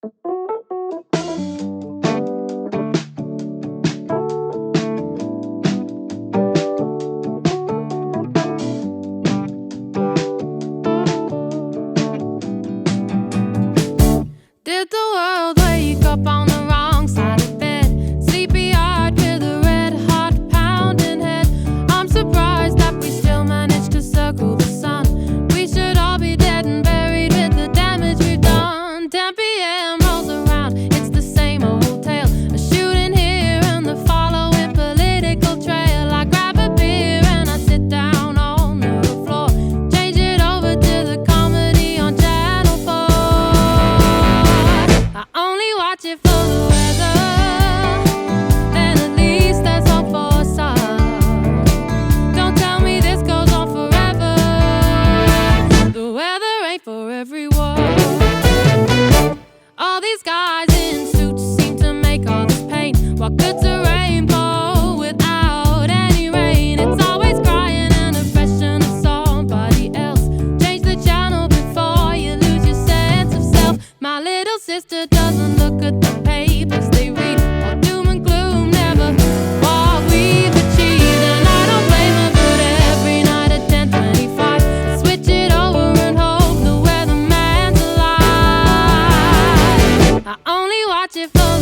Did the world wake up on the wrong side of bed? Sleepy-eyed with a red hot pounding head. I'm surprised that we still managed to circle the sun. We should all be dead and buried with the damage we've done. 10 p.m. rolls around, it's the same old tale. A shooting here and the following political trail. I grab a beer and I sit down on the floor. Change it over to the comedy on Channel 4. I only watch it for the weather, and at least there's hope for some. Don't tell me this goes on forever. The weather ain't for everyone. All these guys in suits seem to make all this pain. What good's a rainbow without any rain? It's always crying an impression of somebody else. Change the channel before you lose your sense of self. My little sister doesn't look at the papers they read. All doom and gloom, never what we've achieved. And I don't blame her, but every night at 10:25 I switch it over and hope the weatherman's alive. I only watch it for